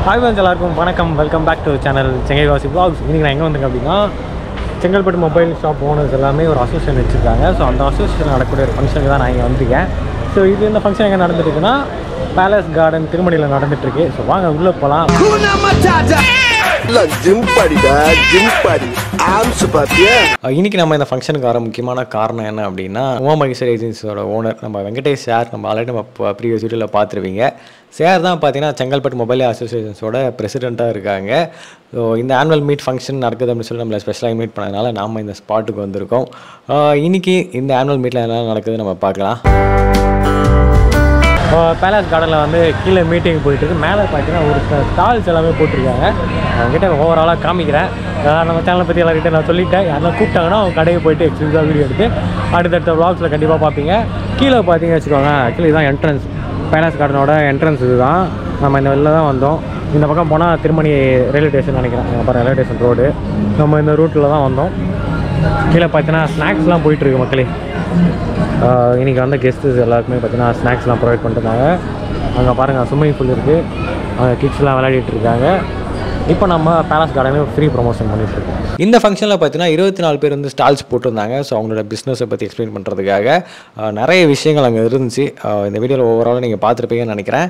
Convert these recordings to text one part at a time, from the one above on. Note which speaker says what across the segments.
Speaker 1: Hi friends, எல்லாருக்கும் வணக்கம். Welcome back to channel Chengai gossip vlogs. இன்றைக்கி நான் எங்கே வந்திருக்கேன் அப்படின்னா செங்கல்பட்டு மொபைல் ஷாப் ஓனர்ஸ் எல்லாமே ஒரு அசோசியேஷன் வச்சுருக்காங்க. ஸோ அந்த அசோசியேஷன் நடக்கக்கூடிய ஒரு ஃபங்க்ஷனுக்கு தான் நான் இங்கே வந்திருக்கேன். ஸோ இது இந்த ஃபங்க்ஷன் எங்கே நடந்துட்டுருக்குன்னா பேலஸ் கார்டன் திருமணியில் நடந்துட்டுருக்கு. ஸோ வாங்க உள்ளே போகலாம். இன்னைக்கு நம்ம இந்த ஃபங்க்ஷனுக்கு வர முக்கியமான காரணம் என்ன அப்படின்னா உமா மகேஸ்வரி ஏஜென்சியோட ஓனர் நம்ம வெங்கடேஷ் சார் நம்ம ஆல்ரெடி நம்ம ப்ரீவியஸ் வீடியோவில் பார்த்துருவீங்க. சார் தான் பார்த்தீங்கன்னா செங்கல்பட்டு மொபைல் அசோசியேஷன்ஸோட பிரசிடெண்ட்டாக இருக்காங்க. ஸோ இந்த ஆனுவல் மீட் ஃபங்க்ஷன் நடக்குது அப்படின்னு சொல்லி நம்மளை ஸ்பெஷலாக இன்வைட் பண்ணதுனால நாம் இந்த ஸ்பாட்டுக்கு வந்திருக்கோம். இன்றைக்கி இந்த ஆனுவல் மீட்டில் என்ன நடக்குது நம்ம பார்க்கலாம். பேலஸ் கார்டனில் வந்து கீழே மீட்டிங் போயிட்டுருக்கு. மேலே பார்த்தீங்கன்னா ஒரு ஸ்டால்ஸ் எல்லாமே போட்டிருக்காங்க. அவங்ககிட்ட ஓவராலாக காமிக்கிறேன். நம்ம சேனலை பற்றி எல்லாருக்கிட்ட நான் சொல்லிட்டேன். யாரெல்லாம் கூப்பிட்டாங்கன்னா அவங்க கடையை போய்ட்டு எக்ஸ்க்ளூசிவாக வீடியோ எடுத்து அடுத்தடுத்த விளாக்ஸில் கண்டிப்பாக பார்ப்பீங்க. கீழே பார்த்தீங்க வச்சுக்கோங்க, ஆக்சுவலி இதுதான் என்ட்ரன்ஸ். பேலஸ் கார்டனோட என்ட்ரன்ஸ் இது தான். நம்ம இந்த வெளில தான் வந்தோம். இந்த பக்கம் போனால் திருமணி ரயில்வே ஸ்டேஷன் நினைக்கிறேன். அப்புறம் ரயில்வே ஸ்டேஷன் ரோடு. நம்ம இந்த ரூட்டில் தான் வந்தோம். கீழே பார்த்தீங்கன்னா ஸ்நாக்ஸ்லாம் போயிட்டுருக்கு மக்களே. இன்றைக்கி வந்த கெஸ்ட்டு எல்லாருக்குமே பார்த்தீங்கன்னா ஸ்நாக்ஸ்லாம் ப்ரொவைட் பண்ணிட்டுருந்தாங்க. அங்கே பாருங்கள் ஸ்விம்மிங் பூல் இருக்குது. அங்கே கிட்ஸ்லாம் விளையாடிட்டு இருக்காங்க. இப்போ நம்ம பேலஸ் கார்டனில் ஃப்ரீ ப்ரொமோஷன் பண்ணிகிட்ருக்கோம். இந்த ஃபங்க்ஷனில் பார்த்தீங்கன்னா 24 பேர் வந்து ஸ்டால்ஸ் போட்டிருந்தாங்க. ஸோ அவங்களோட பிஸ்னஸை பற்றி எக்ஸ்பிளைன் பண்ணுறதுக்காக நிறைய விஷயங்கள் அங்கே இருந்துச்சு. இந்த வீடியோவில் ஓவராலாக நீங்கள் பார்த்துருப்பீங்கன்னு நினைக்கிறேன்.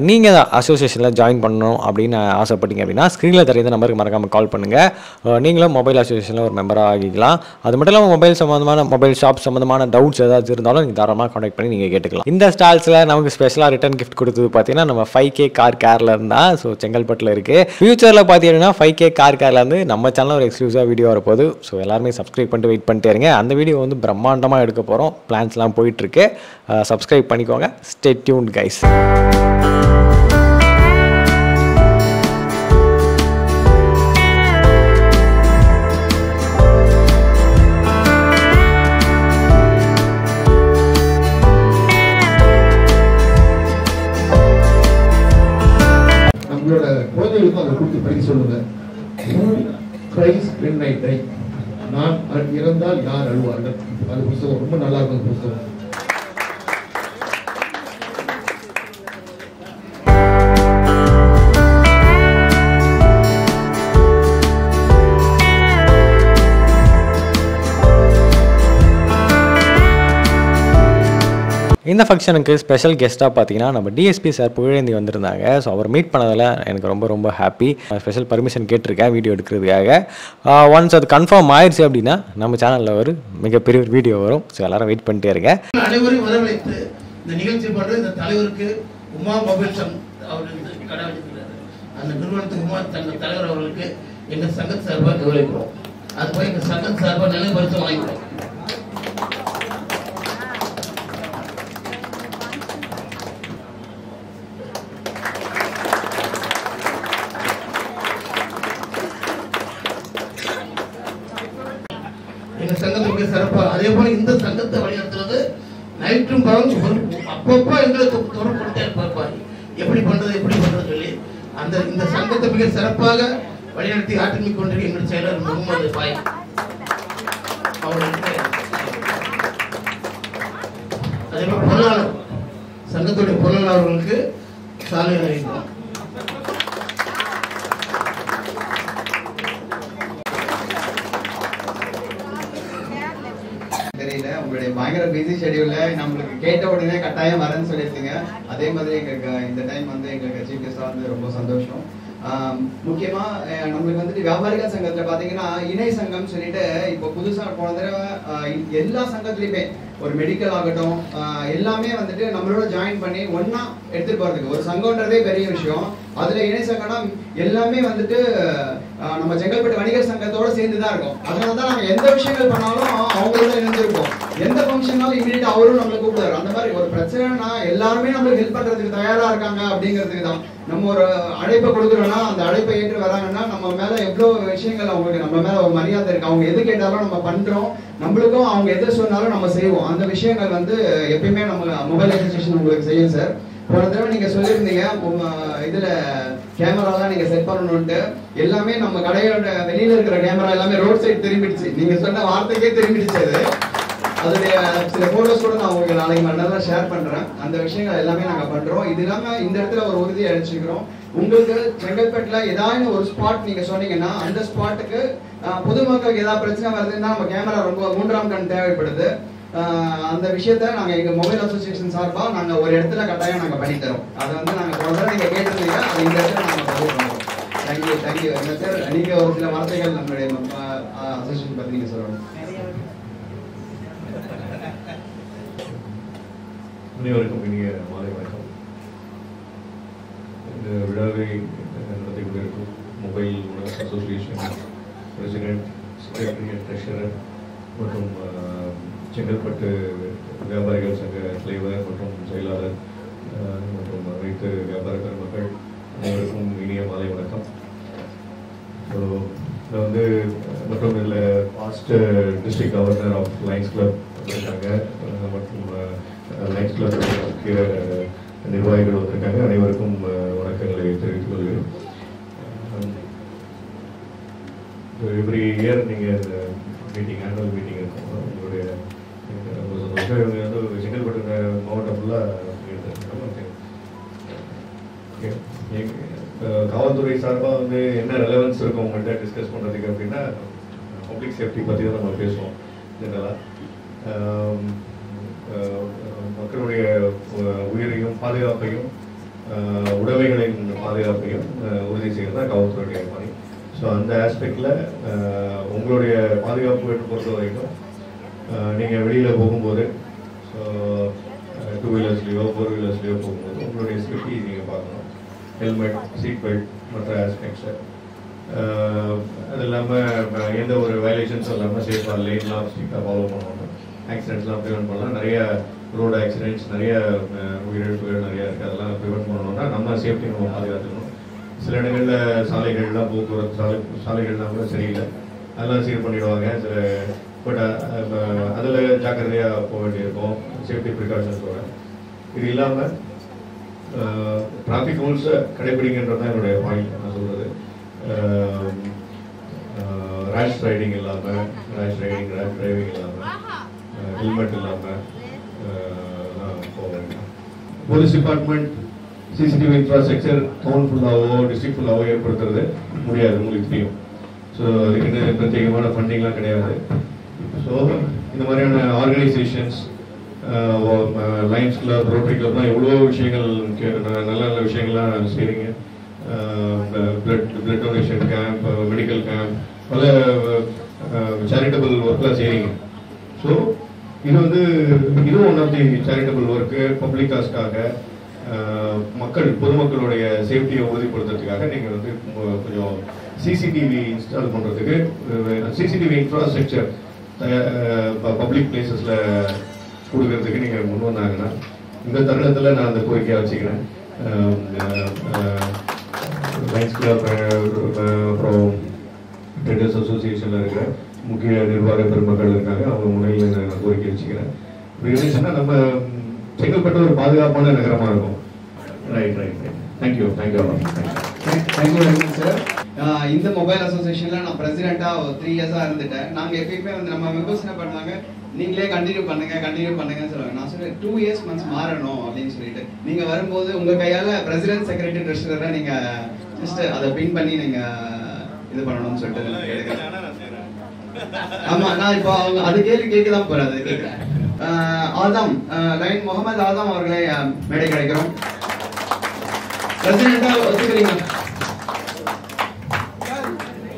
Speaker 1: நீங்கள் அசோசியேஷனில் ஜாயின் பண்ணணும் அப்படின்னு ஆசைப்பட்டீங்க அப்படின்னா ஸ்க்ரீனில் தெரியாத நம்பருக்கு மறக்காமல் கால் பண்ணுங்கள். நீங்களும் மொபைல் அசோசியேஷனில் ஒரு மெம்பராக ஆகிக்கலாம். அது மட்டும் இல்லாமல் மொபைல் சம்மந்தமான மொபைல் ஷாப் சம்மந்தமான டவுட்ஸ் ஏதாச்சும் இருந்தாலும் நீங்கள் தாராளமாக கான்டாக்ட் பண்ணி நீங்கள் கேட்டுக்கலாம். இந்த ஸ்டால்ஸில் நமக்கு ஸ்பெஷலாக ரிட்டர்ன் கிஃப்ட் கொடுத்தது பார்த்தீங்கன்னா நம்ம 5K கார் கேரில் இருந்தால். ஸோ செங்கல்பட்டில் இருக்குது. ஃபியூச்சரில் பார்த்தீங்கன்னா 5K கார் கேர்லேருந்து நம்ம சேனலில் ஒரு எக்ஸ்க்ளூசிவாக வீடியோ வரப்போகுது. ஸோ எல்லாருமே சப்ஸ்கிரைப் பண்ணிட்டு வெயிட் பண்ணிட்டே இருங்க. அந்த வீடியோ வந்து பிரம்மாண்டமாக எடுக்க போகிறோம். பிளான்ஸ்லாம் போயிட்டுருக்கு. சப்ஸ்கிரைப் பண்ணிக்கோங்க. Stay tuned guys.
Speaker 2: நான் இறந்தால் யார் அழுவார்கள்? அது புத்தகம் ரொம்ப நல்லா இருக்கும். புத்தகம்
Speaker 1: இந்த ஃபங்க்ஷனுக்கு ஸ்பெஷல் கெஸ்ட்டாக பார்த்தீங்கன்னா நம்ம டிஎஸ்பி சார் புகழேந்தி வந்திருந்தாங்க. ஸோ அவர் மீட் பண்ணதில் எனக்கு ரொம்ப ரொம்ப ஹாப்பி. ஸ்பெஷல் பர்மிஷன் கேட்டிருக்கேன் வீடியோ எடுக்கிறதுக்காக. ஒன்ஸ் அது கன்ஃபார்ம் ஆயிடுச்சு அப்படின்னா நம்ம சேனலில் ஒரு மிகப்பெரிய ஒரு வீடியோ வரும். ஸோ எல்லாரும் வெயிட் பண்ணிட்டே இருங்க.
Speaker 2: அனைவரும் வரவழைத்து இந்த நிகழ்ச்சி பண்ணுற இந்த தலைவருக்கு உமா மொபைல் அவர்களுக்கு கடை வச்சிருக்கிறாரு. அந்த நிறுவனத்துக்கு உமா தங்க தலைவர் அவர்களுக்கு எங்கள் சங்கத் சார்பாக கவலைப்படுறோம். அது போய் எங்கள் சங்கத் சார்பாக நிலை பரிசு வாங்கிக்கிறோம். எங்க சங்கத்துக்கு சிறப்பா அதே போல இந்த சங்கத்தை வழிநடத்துறது நைட்டும் அப்பப்போ எங்களுக்கு தொடர்புட்டே இருப்பார். எப்படி பண்றது சொல்லி அந்த இந்த சங்கத்தை மிக சிறப்பாக வழிநடத்தி ஆற்றிமிக் கொண்டிருக்க எங்கள் செயலர் முகமது பாய் அவர்களுக்கு, அதே போல பொருளாளர் சங்கத்துடைய பொருளாளர் அவர்களுக்கு சாலை அறிவிக்கிறோம்.
Speaker 3: உங்களுடைய பயங்கர பிஸி ஷெடியூல்ல நம்மளுக்கு கேட்ட உடனே கட்டாயம் வரேன்னு சொல்லியிருந்தீங்க. அதே மாதிரி எங்களுக்கு இந்த டைம் வந்து எங்களுக்கு சீஃப் கெஸ்டா வந்து ரொம்ப சந்தோஷம். முக்கியமா நம்மளுக்கு வந்துட்டு வியாபாரிகள் சங்கத்துல பாத்தீங்கன்னா இணை சங்கம் சொல்லிட்டு இப்போ புதுசா போன தடவை எல்லா சங்கத்திலயுமே ஒரு மெடிக்கல் ஆகட்டும் எல்லாமே வந்துட்டு நம்மளோட ஜாயின் பண்ணி ஒன்னா எடுத்துட்டு போறதுக்கு ஒரு சங்கம்ன்றதே பெரிய விஷயம். அதுல இணை சங்கம்னா எல்லாமே வந்துட்டு நம்ம செங்கல்பட்டு வணிகர் சங்கத்தோட சேர்ந்துதான் இருக்கும். அதனாலதான் நாங்க எந்த விஷயங்கள் பண்ணாலும் அவங்களோட இணைஞ்சிருக்கோம். எந்த ஃபங்க்ஷனாலும் இமீடியட்டா அவரும் நம்மளை கூப்பிடுவாரு. அந்த மாதிரி ஒரு பிரச்சனைனா எல்லாருமே நம்மளுக்கு ஹெல்ப் பண்றதுக்கு தயாரா இருக்காங்க அப்படிங்கிறதுக்கு தான். நம்ம ஒரு அழைப்பை கொடுக்குறோம்னா அந்த அழைப்பை ஏற்று வராங்கன்னா நம்ம மேல எவ்வளவு விஷயங்கள் அவங்களுக்கு நம்ம மேல ஒரு மரியாதை இருக்கு. அவங்க எது கேட்டாலும் நம்ம பண்றோம். நம்மளுக்கும் அவங்க எது சொன்னாலும் நம்ம செய்வோம். அந்த விஷயங்கள் வந்து எப்பயுமே நம்ம மொபைல் அசோசியேஷன் உங்களுக்கு செய்யும் சார். போன தடவை நீங்க சொல்லியிருந்தீங்க இதுல கேமராலாம் நீங்க செட் பண்ணணும்ட்டு. எல்லாமே நம்ம கடையோட வெளியில இருக்கிற கேமரா எல்லாமே ரோட் சைடு திரும்பிடுச்சு. நீங்க சொன்ன வார்த்தைக்கே திரும்பிடுச்சு. அதோடைய சில போட்டோஸ் கூட நான் உங்களுக்கு நாளைக்கு மறுநாள் ஷேர் பண்றேன். அந்த விஷயங்கள் எல்லாமே நாங்க பண்றோம். இது இல்லாம இந்த இடத்துல ஒரு உறுதி அளிச்சிருக்கிறோம். உங்களுக்கு செங்கல்பட்டுல ஏதாவது ஒரு ஸ்பாட் நீங்க சொன்னீங்கன்னா அந்த ஸ்பாட்டுக்கு பொதுமக்களுக்கு ஏதாவது பிரச்சனை வருதுன்னா நம்ம கேமரா ரொம்ப 3ஆம் கண் தேவைப்படுது. அந்த விஷயத்த நாங்க எங்க மொபைல் அசோசியேஷன் சார்பா நாங்க ஒரு இடத்துல கட்டாயம் நாங்க பண்ணி தரோம். அதை வந்து நாங்க தொடர்ந்து நீங்க கேட்டிருந்தீங்க, அது இந்த இடத்துல நாங்க பதிவு பண்ணுவோம். Thank you sir. நீங்க ஒரு சில வார்த்தைகள் நம்மளுடைய அசோசியேஷன் பத்தி நீங்க சொல்லணும்.
Speaker 4: அனைவருக்கும் இனிய மாலை வணக்கம். இந்த விழாவை நடத்தி கொண்டிருக்கும் mobile association president, secretary and treasurer மற்றும் செங்கல்பட்டு வியாபாரிகள் சங்க தலைவர் மற்றும் செயலாளர் மற்றும் அனைத்து வியாபார பெருமக்கள் அனைவருக்கும் இனிய மாலை வணக்கம். ஸோ இதில் வந்து மற்றும் இதில் past district governor of lions club வந்திருக்காங்க மற்றும் லயன்ஸ் கிளப் முக்கிய நிர்வாகிகள் வந்திருக்காங்க. அனைவருக்கும் வணக்கங்களை தெரிவித்துக் கொள்கிறேன். எவ்ரி இயர் நீங்கள் இந்த மீட்டிங் ஆனுவல் மீட்டிங் இருக்கும் உங்களுடைய இவங்க வந்து செங்கல்பட்டு மாவட்டம் ஃபுல்லாக காவல்துறை சார்பாக வந்து என்ன ரெலவன்ஸ் இருக்கும் உங்கள்கிட்ட டிஸ்கஸ் பண்ணுறதுக்கு அப்படின்னா பப்ளிக் சேஃப்டி பற்றி தான் நம்ம பேசுவோம். ஜெனரலாக மக்களுடைய உயிரையும் பாதுகாப்பையும் உடைமைகளின் பாதுகாப்பையும் உறுதி செய்கிறது தான் காவல்துறையுடைய பணி. ஸோ அந்த ஆஸ்பெக்டில் உங்களுடைய பாதுகாப்பு பொறுத்த வரைக்கும் நீங்கள் வெளியில் போகும்போது ஸோ 2 வீலர்ஸ்லேயோ 4 வீலர்ஸ்லேயோ போகும்போது உங்களுடைய சேஃப்டி நீங்கள் பார்க்கணும். ஹெல்மெட், சீட் பெல்ட், மற்ற ஆஸ்பெக்ட்ஸை அது இல்லாமல் எந்த ஒரு வயலேஷன்ஸும் இல்லாமல் சேஃபாக லைன்லாம் ஸ்ட்ரிக்டாக ஃபாலோ பண்ணணும். ஆக்சிடென்ட்ஸ்லாம் ப்ரிவென்ட் பண்ணலாம். நிறைய ரோடு ஆக்சிடென்ட்ஸ், நிறைய உயிரிழப்புகள் நிறையா இருக்குது. அதெல்லாம் ப்ரிவென்ட் பண்ணணும்னா நம்ம சேஃப்டி நம்ம பாதுகாத்துக்கணும். சில இடங்களில் சாலைகள்லாம் போக்குவரத்து சாலைகள்லாம் கூட சரியில்லை, அதெல்லாம் சீர் பண்ணிடுவாங்க. சில பட் அதில் ஜாக்கிரதையாக போக வேண்டியிருக்கும் சேஃப்டி ப்ரிகாஷன்ஸோட. இது இல்லாமல் டிராஃபிக் ரூல்ஸை கடைபிடிக்கின்றது தான் என்னுடைய பாயிண்ட். நான் சொல்கிறது ரேஷ் ரைடிங் இல்லாமல், ரேஷ் டிரைவிங் இல்லாமல், ஹெல்மெட் இல்லாமல் போக வேண்டாம். Police department CCTV infrastructure town ஃபுல்லாவோ டிஸ்ட்ரிக்ட் ஃபுல்லாவோ ஏற்படுத்துறது முடியாது, உங்களுக்கு தெரியும். ஸோ அதுக்கு பிரத்யேகமான ஃபண்டிங்லாம் கிடையாது. ஸோ இந்த மாதிரியான ஆர்கனைசேஷன்ஸ், லயன்ஸ் கிளப், ரோட்டரி கிளப்லாம் எவ்வளோ விஷயங்கள் நல்ல நல்ல விஷயங்கள்லாம் செய்கிறீங்க. Blood donation camp, medical camp, பல சேரிட்டபிள் ஒர்க்லாம் செய்கிறீங்க. ஸோ இது வந்து இதுவும் one of the charitable work. Public காஸ்க்காக பொதுமக்களுடைய சேஃப்டியை உறுதிப்படுத்துறதுக்காக நீங்கள் வந்து கொஞ்சம் சிசிடிவி இன்ஸ்டால் பண்ணுறதுக்கு சிசிடிவி இன்ஃப்ராஸ்ட்ரக்சர் பப்ளிக் பிளேசஸில் கொடுக்கறதுக்கு நீங்கள் முன் வந்தாங்கன்னா இந்த தருணத்தில் நான் அந்த கோரிக்கையை வச்சுக்கிறேன். லயன்ஸ் கிளப் அப்புறம் ட்ரேடர்ஸ் அசோசியேஷனில் இருக்கிற முக்கிய நிர்வாக பெருமக்கள் இருக்காங்க, அவங்க முன்னிலையில் நான் கோரிக்கை வச்சுக்கிறேன். இப்படி இருந்துச்சுன்னா நம்ம செங்கல்பட்டு ஒரு பாதுகாப்பான நகரமாக இருக்கும். Right. Thank you
Speaker 3: very much sir. இந்த மொபைல் அசோசியேஷன்ல நான் பிரசிடென்ட்டா 3 இயர்ஸா இருந்துட்டேன். நாங்க எப்பயுமே வந்து நம்ம மெம்பர்ஸ் என்ன பண்ணுவாங்க, நீங்களே கண்டினியூ பண்ணுங்கன்னு சொல்லுவாங்க. நான் சொல்றேன் 2 இயர்ஸ் மந்த்ஸ் மாறணும் அப்படின்னு சொல்லிட்டு, நீங்க வரும்போது உங்க கையால பிரசிடென்ட், செக்ரட்டரி, ட்ரெஷரரை நீங்க ஜஸ்ட் அதை பின் பண்ணி நீங்க இது பண்ணணும்னு சொல்லிட்டு கேட்கிறேன். ஆமா, நான் இப்போ அவங்க அது கேள்வி கேட்கதான் போறேன். அது கேட்கிறேன். ஆதம் லைன் முகமது ஆதம் அவர்களே மேடை கிடைக்கிறோம். பிரசிடென்ட்டா ஒத்துக்கிறீங்க?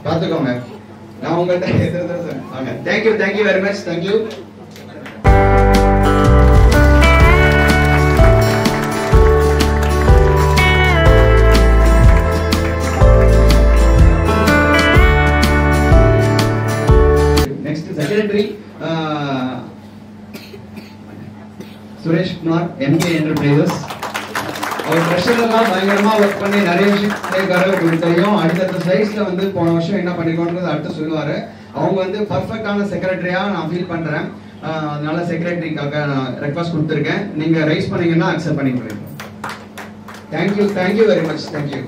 Speaker 3: பார்த்துக்கோங்க, நான் உங்கள்கிட்ட thank you very much. Thank you. Next secretary Suresh Kumar, MK enterprises. அவர் ட்ரெஷரெல்லாம் பயங்கரமா ஒர்க் பண்ணி நிறைய விஷயம் செய்யறாரு. உங்களுக்கு தெரியும். அடுத்தடுத்த ஸ்லைட்ஸ்ல வந்து போன வருஷம் என்ன பண்ணிருக்கோன்றது அடுத்து சொல்லுவாரு. அவங்க வந்து பர்ஃபெக்டான செக்ரட்டரியா நான் ஃபீல் பண்றேன். அதனால செக்ரட்டரிக்காக நான் ரெக்வஸ்ட் கொடுத்துருக்கேன். நீங்க ரைஸ் பண்ணீங்கன்னா அக்செப்ட் பண்ணிக்கிறேன். Thank you very much. தேங்க்யூ.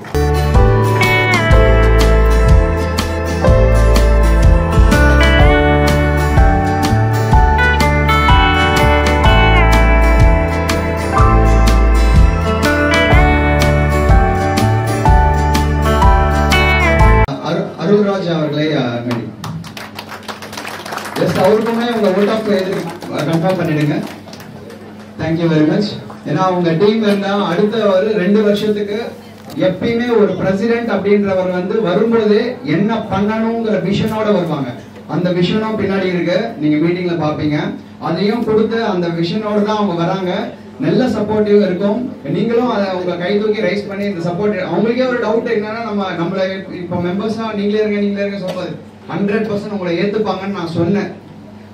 Speaker 3: அவருக்குமே உங்க ஓட் ஆஃப் கன்ஃபார்ம் பண்ணிடுங்க. Thank you very much. ஏன்னா உங்க டீம் இருந்தா அடுத்த ஒரு 2 வருஷத்துக்கு எப்பயுமே ஒரு பிரசிடென்ட் அப்படின்றவர் வந்து வரும்போதே என்ன பண்ணணுங்கிற விஷனோட வருவாங்க. அந்த விஷனும் பின்னாடி இருக்கு, நீங்க மீட்டிங்ல பாப்பீங்க. அதையும் கொடுத்து அந்த விஷனோட தான் அவங்க வராங்க. நல்ல சப்போர்ட்டிவ் இருக்கும். நீங்களும் அதை உங்க கை தூக்கி ரைஸ் பண்ணி இந்த சப்போர்ட். அவங்களுக்கே ஒரு டவுட் என்னன்னா நம்மள இப்போ மெம்பர்ஸா நீங்களே இருங்க சொல்றது 100% உங்களை ஏத்துப்பாங்கன்னு நான் சொன்னேன்.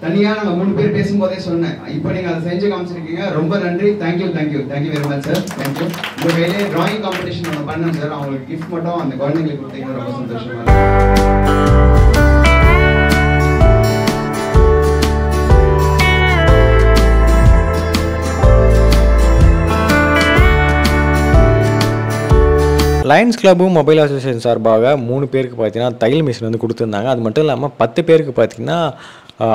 Speaker 3: தனியா நாங்க 3 பேர் பேசும்போதே சொன்னேன். இப்போ நீங்க அதை செஞ்சு காமிச்சிருக்கீங்க. ரொம்ப நன்றி. Thank you very much sir. Thank you. உங்க கையிலே டிராயிங் காம்படிஷன் ஒன்று பண்ணேன் சார். அவங்களுக்கு கிஃப்ட் மட்டும் அந்த குழந்தைங்களுக்கு கொடுத்தீங்கன்னா ரொம்ப சந்தோஷமா இருக்கும்.
Speaker 1: லயன்ஸ் கிளப்பும் மொபைல் அசோசியேஷன் சார்பாக 3 பேருக்கு பார்த்தீங்கன்னா தையல் மிஷின் வந்து கொடுத்துருந்தாங்க. அது மட்டும் இல்லாமல் 10 பேருக்கு பார்த்தீங்கன்னா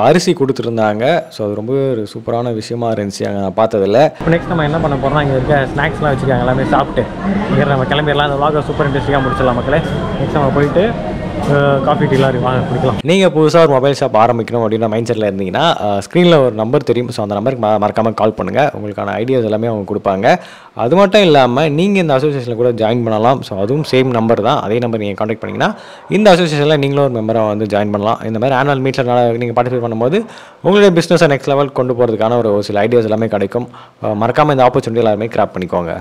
Speaker 1: அரிசி கொடுத்துருந்தாங்க. ஸோ அது ரொம்ப ஒரு சூப்பரான விஷயமா இருந்துச்சு அங்கே நான் பார்த்ததில்ல. இப்போ நெக்ஸ்ட் நம்ம என்ன பண்ண போகிறோம்னா இங்கே இருக்க ஸ்நாக்ஸ்லாம் வச்சுருக்காங்க. எல்லாமே சாப்பிட்டு இங்கே நம்ம கிளம்பிடலாம். அந்த vlog சூப்பர் இன்ட்ரெஸ்டிங்காக முடிச்சிடலாம் மக்களே. நெக்ஸ்ட் நம்ம போயிட்டு காஃபி டீலாம் வாங்க குடிக்கலாம். நீங்கள் புதுசாக ஒரு மொபைல் ஷாப் ஆரம்பிக்கணும் அப்படின்ற மைண்ட் செட்டில் இருந்தீங்கன்னா ஸ்க்ரீனில் ஒரு நம்பர் தெரியும். ஸோ அந்த நம்பருக்கு மறக்காமல் கால் பண்ணுங்கள். உங்களுக்கான ஐடியாஸ் எல்லாமே அவங்க கொடுப்பாங்க. அது மட்டும் இல்லாமல் நீங்கள் இந்த அசோசியேஷனில் கூட ஜாயின் பண்ணலாம். ஸோ அதுவும் சேம் நம்பர் தான். அதே நம்பர் நீங்கள் காண்டாக்ட் பண்ணிங்கன்னா இந்த அசோசியேஷனில் நீங்களும் ஒரு மெம்பராக வந்து ஜாயின் பண்ணலாம். இந்த மாதிரி ஆனுவல் மீட்டில் நீங்கள் பார்ட்டிசிபேட் பண்ணும்போது உங்களுடைய பிஸ்னஸை நெக்ஸ்ட் லெவல் கொண்டு போகிறதுக்கான ஒரு சில ஐடியாஸ் எல்லாமே கிடைக்கும். மறக்காமல் இந்த ஆப்பர்ச்சுனிட்டி எல்லாருமே கிராப் பண்ணிக்கோங்க.